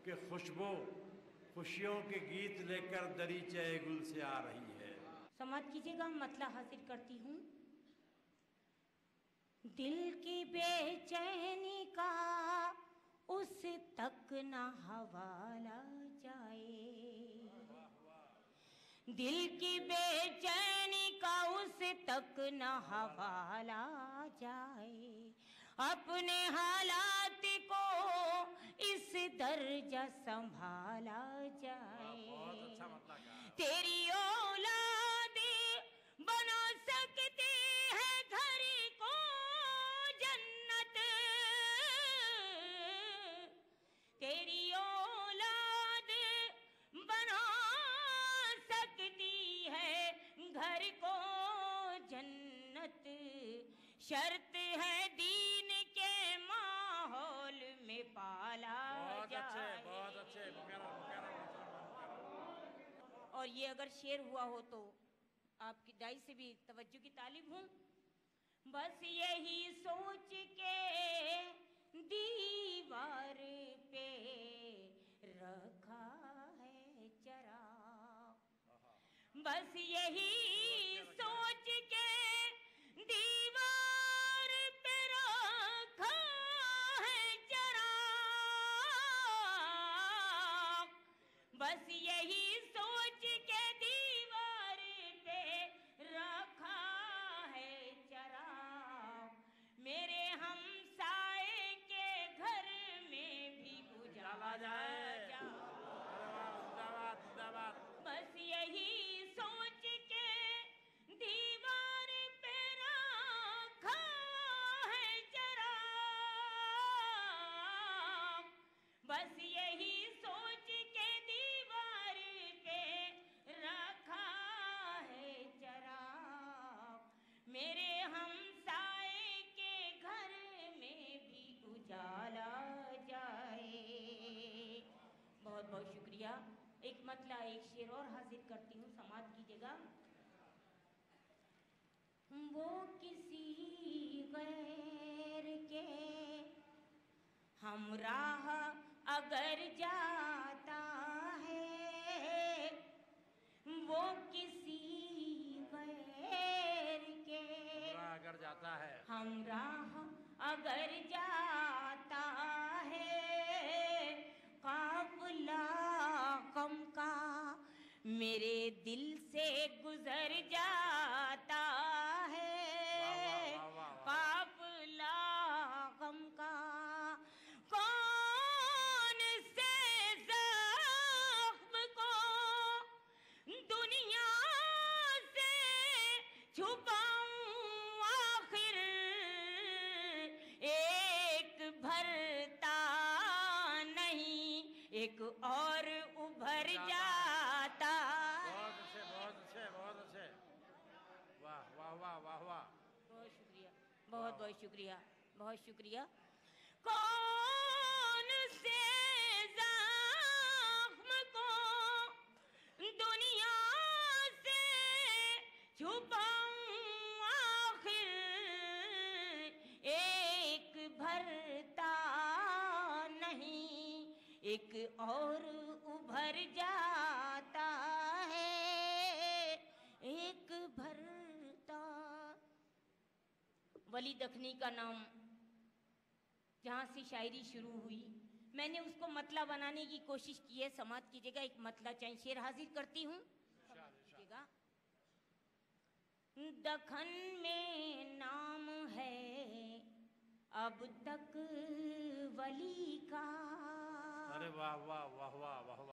کہ خوشبو خوشیوں کے گیت لے کر دریچے گل سے آ رہی ہے۔ سماعت کیجیے گا، مطلع حاصل کرتی ہوں۔ دل کی بے چینی کا اس تک نہ حوالہ جائے، دل کی بے چینی کا اس تک نہ حوالہ جائے، اپنے حالات کو اس درجہ سنبھالا جائے، تیری اولاد بنا سکتی ہے گھر کو جنت، تیری اولاد بنا سکتی ہے گھر کو جنت، شرط ہے دین کے ماحول میں پالا جائے۔ بہت اچھے اور یہ اگر شعر ہوا ہو تو آپ کی دائی سے بھی توجہ کی طالب ہوں۔ بس یہی سوچ کے دیوار پہ رکھا ہے چراغ، بس یہی سوچ کے دیوار پہ رکھا ہے چراغ، بس یہی سوچ کے دیوار پہ رکھا ہے چراغ، میرے ہمسائے کے گھر میں بھی اجالا جائے، بس یہی سوچ کے دیوار پہ رکھا ہے چراغ، بس یہی سوچ کے دیوار پہ رکھا ہے چراغ، میرے ہمسائے کے گھر میں بھی اجالا جائے۔ بہت بہت شکریہ۔ ایک مطلع ایک شعر اور حاضر کرتی ہوں، سماعت کیجیے گا۔ وہ کسی غیر کے ہمراہ اگر جاتا ہے، وہ کسی غیر کے اگر جاتا ہے، ہمراہ اگر جاتا ہے، قافلہ غم کا میرے دل سے گزر جاتا ہے، قافلہ غم کا کون سے زخم کو دنیا سے چھپاؤں، آخر ایک بھرتا نہیں ایک اور ابھر جاتا۔ بہت اچھے بہت اچھے بہت اچھے، واہ واہ واہ واہ واہ، بہت شکریہ، بہت بہت شکریہ، بہت شکریہ۔ کون سے زخم کو دنیا سے چھپاؤں، آخر ایک بھرتا نہیں ایک اور ابھر جاتا ہے، ایک بھرتا۔ ولی دکھنی کا نام جہاں سے شاعری شروع ہوئی، میں نے اس کو مطلع بنانے کی کوشش کی ہے، سماعت کیجیے گا۔ ایک مطلع چند شعر حاضر کرتی ہوں، سماعت کیجیے گا۔ دکن میں نام ہے اب تک ولی کا، ارے واہ واہ واہ واہ واہ۔